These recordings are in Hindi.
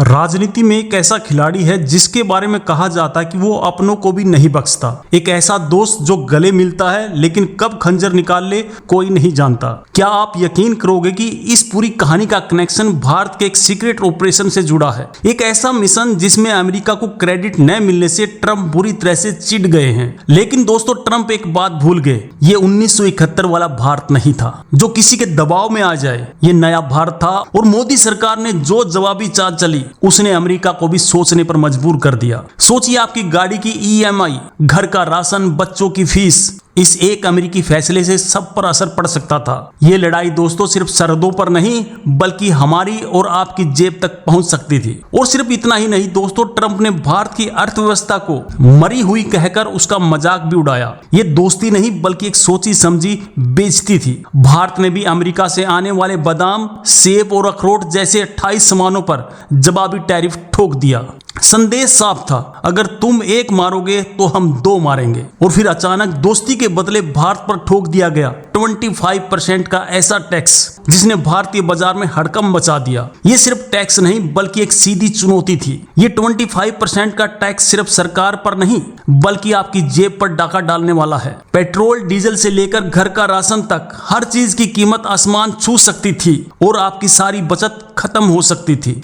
राजनीति में एक ऐसा खिलाड़ी है जिसके बारे में कहा जाता है कि वो अपनों को भी नहीं बख्शता। एक ऐसा दोस्त जो गले मिलता है लेकिन कब खंजर निकाल ले कोई नहीं जानता। क्या आप यकीन करोगे कि इस पूरी कहानी का कनेक्शन भारत के एक सीक्रेट ऑपरेशन से जुड़ा है। एक ऐसा मिशन जिसमें अमेरिका को क्रेडिट न मिलने से ट्रंप बुरी तरह से चिढ़ गए हैं। लेकिन दोस्तों, ट्रंप एक बात भूल गए, ये 1971 वाला भारत नहीं था जो किसी के दबाव में आ जाए। ये नया भारत था और मोदी सरकार ने जो जवाबी चाल चली उसने अमेरिका को भी सोचने पर मजबूर कर दिया। सोचिए, आपकी गाड़ी की EMI, घर का राशन, बच्चों की फीस, इस एक अमेरिकी फैसले से सब पर असर पड़ सकता था। ये लड़ाई दोस्तों सिर्फ सरहदों पर नहीं बल्कि हमारी और आपकी जेब तक पहुंच सकती थी। और सिर्फ इतना ही नहीं दोस्तों, ट्रंप ने भारत की अर्थव्यवस्था को मरी हुई कहकर उसका मजाक भी उड़ाया। ये दोस्ती नहीं बल्कि एक सोची समझी बेइज्जती थी। भारत ने भी अमेरिका से आने वाले बादाम, सेब और अखरोट जैसे 28 सामानों पर जवाबी टैरिफ ठोक दिया। संदेश साफ था, अगर तुम एक मारोगे तो हम दो मारेंगे। और फिर अचानक दोस्ती के बदले भारत पर ठोक दिया गया 25% का ऐसा टैक्स जिसने भारतीय बाजार में हड़कंप मचा दिया। ये सिर्फ टैक्स नहीं बल्कि एक सीधी चुनौती थी। ये 25% का टैक्स सिर्फ सरकार पर नहीं बल्कि आपकी जेब पर डाका डालने वाला है। पेट्रोल डीजल से लेकर घर का राशन तक हर चीज की कीमत आसमान छू सकती थी और आपकी सारी बचत खत्म हो सकती थी।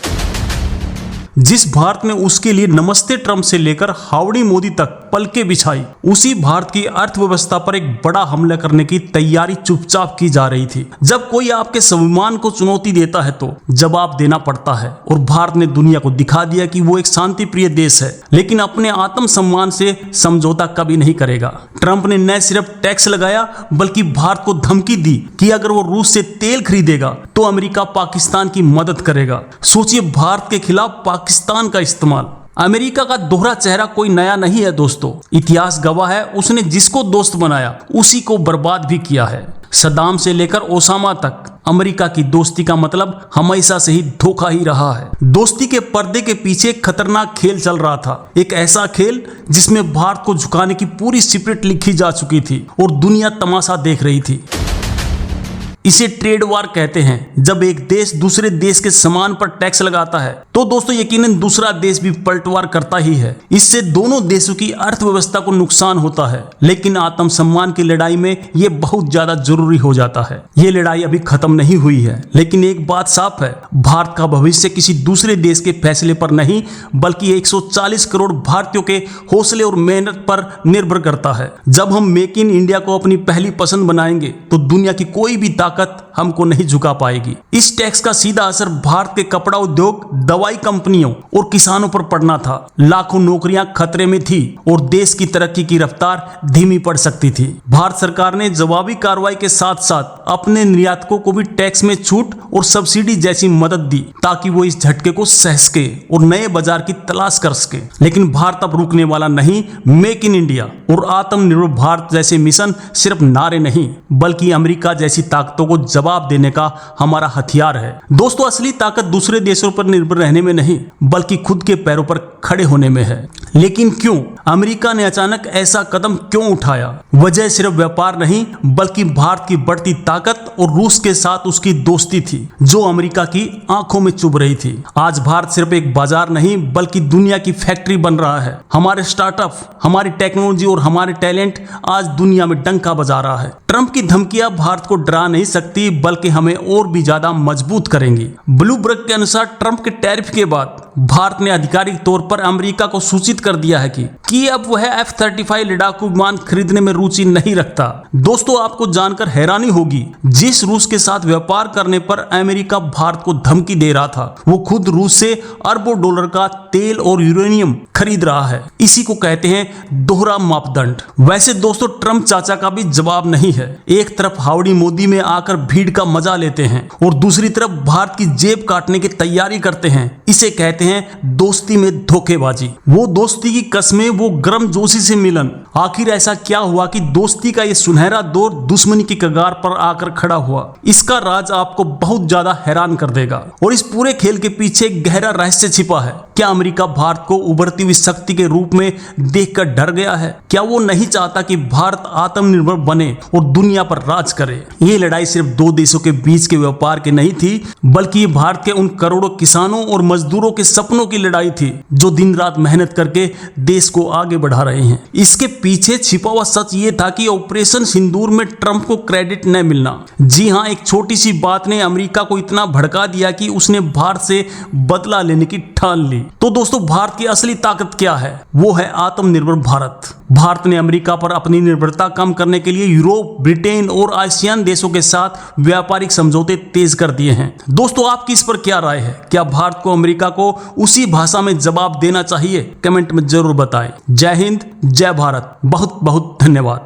जिस भारत ने उसके लिए नमस्ते ट्रंप से लेकर हाउडी मोदी तक पलकें बिछाई, उसी भारत की अर्थव्यवस्था पर एक बड़ा हमला करने की तैयारी चुपचाप की जा रही थी। जब कोई आपके स्वाभिमान को चुनौती देता है तो जवाब देना पड़ता है। और भारत ने दुनिया को दिखा दिया कि वो एक शांति प्रिय देश है लेकिन अपने आत्म सम्मान से समझौता कभी नहीं करेगा। ट्रंप ने न सिर्फ टैक्स लगाया बल्कि भारत को धमकी दी कि अगर वो रूस से तेल खरीदेगा तो अमेरिका पाकिस्तान की मदद करेगा। सोचिए, भारत के खिलाफ पाकिस्तान का इस्तेमाल। अमेरिका का दोहरा चेहरा कोई नया नहीं है दोस्तों। इतिहास गवाह है, उसने जिसको दोस्त बनाया उसी को बर्बाद भी किया है। सद्दाम से लेकर ओसामा तक अमेरिका की दोस्ती का मतलब हमेशा से ही धोखा ही रहा है। दोस्ती के पर्दे के पीछे एक खतरनाक खेल चल रहा था। एक ऐसा खेल जिसमें भारत को झुकाने की पूरी स्क्रिप्ट लिखी जा चुकी थी और दुनिया तमाशा देख रही थी। इसे ट्रेड वार कहते हैं। जब एक देश दूसरे देश के सामान पर टैक्स लगाता है तो दोस्तों यकीनन दूसरा देश भी पलटवार करता ही है। इससे दोनों देशों की अर्थव्यवस्था को नुकसान होता है लेकिन आत्मसम्मान की लड़ाई में ये बहुत ज्यादा जरूरी हो जाता है। ये लड़ाई अभी खत्म नहीं हुई है लेकिन एक बात साफ है, भारत का भविष्य किसी दूसरे देश के फैसले पर नहीं बल्कि 140 करोड़ भारतीयों के हौसले और मेहनत पर निर्भर करता है। जब हम मेक इन इंडिया को अपनी पहली पसंद बनाएंगे तो दुनिया की कोई भी ताकत हमको नहीं झुका पाएगी। इस टैक्स का सीधा असर भारत के कपड़ा उद्योग, दवाई कंपनियों और किसानों पर पड़ना था। लाखों नौकरियां खतरे में थी और देश की तरक्की की रफ्तार धीमी पड़ सकती थी। भारत सरकार ने जवाबी कार्रवाई के साथ साथ अपने निर्यातकों को भी टैक्स में छूट और सब्सिडी जैसी मदद दी ताकि वो इस झटके को सह सके और नए बाजार की तलाश कर सके। लेकिन भारत अब रुकने वाला नहीं। मेक इन इंडिया और आत्मनिर्भर भारत जैसे मिशन सिर्फ नारे नहीं बल्कि अमेरिका जैसी ताकतों को जवाब देने का हमारा हथियार है। दोस्तों, असली ताकत दूसरे देशों पर निर्भर रहने में नहीं बल्कि खुद के पैरों पर खड़े होने में है। लेकिन क्यों अमेरिका ने अचानक ऐसा कदम क्यों उठाया? वजह सिर्फ व्यापार नहीं बल्कि भारत की बढ़ती ताकत और रूस के साथ उसकी दोस्ती थी जो अमेरिका की आंखों में चुभ रही थी। आज भारत सिर्फ एक बाजार नहीं बल्कि दुनिया की फैक्ट्री बन रहा है। हमारे स्टार्टअप, हमारी टेक्नोलॉजी और हमारे टैलेंट आज दुनिया में डंका बजा रहा है। ट्रंप की धमकियां भारत को डरा नहीं सकती बल्कि हमें और भी ज्यादा मजबूत करेंगी। ब्लूमबर्ग के अनुसार ट्रंप के टैरिफ के बाद भारत ने आधिकारिक तौर पर अमेरिका को सूचित कर दिया है कि अब वह F-35 लड़ाकू विमान खरीदने में रुचि नहीं रखता। दोस्तों, आपको जानकर हैरानी होगी, जिस रूस के साथ व्यापार करने पर अमेरिका भारत को धमकी दे रहा था वो खुद रूस से अरबों डॉलर का तेल और यूरेनियम खरीद रहा है। इसी को कहते हैं दोहरा मापदंड। वैसे दोस्तों, ट्रंप चाचा का भी जवाब नहीं है। एक तरफ हाउडी मोदी में आकर भीड़ का मजा लेते हैं और दूसरी तरफ भारत की जेब काटने की तैयारी करते हैं। इसे कहते हैं दोस्ती में धोखेबाजी। वो दोस्ती की कस्में, वो गर्मजोशी से मिलन। आखिर ऐसा क्या हुआ कि दोस्ती का ये सुनहरा दौर दुश्मनी की कगार पर आकर खड़ा हुआ? इसका राज आपको बहुत ज्यादा हैरान कर देगा और इस पूरे खेल के पीछे गहरा रहस्य छिपा है। क्या अमेरिका भारत को उभरती हुई शक्ति के रूप में देखकर डर गया है? क्या वो नहीं चाहता कि भारत आत्मनिर्भर बने और दुनिया पर राज करे? ये लड़ाई सिर्फ दो देशों के बीच के व्यापार की नहीं थी, बल्कि ये भारत के उन करोड़ों किसानों और मजदूरों के सपनों की लड़ाई थी जो दिन रात मेहनत करके देश को आगे बढ़ा रहे हैं। इसके पीछे छिपा हुआ सच ये था कि ऑपरेशन सिंदूर में ट्रंप को क्रेडिट न मिलना। जी हां, एक छोटी सी बात ने अमेरिका को इतना भड़का दिया कि उसने भारत से बदला लेने की ठान ली। तो दोस्तों, भारत की असली ताकत क्या है? वो है आत्मनिर्भर भारत। भारत ने अमेरिका पर अपनी निर्भरता कम करने के लिए यूरोप, ब्रिटेन और आसियान देशों के साथ व्यापारिक समझौते तेज कर दिए हैं। दोस्तों, आपकी इस पर क्या राय है? क्या भारत को अमेरिका को उसी भाषा में जवाब देना चाहिए? कमेंट में जरूर बताएं। जय हिंद, जय भारत। बहुत बहुत धन्यवाद।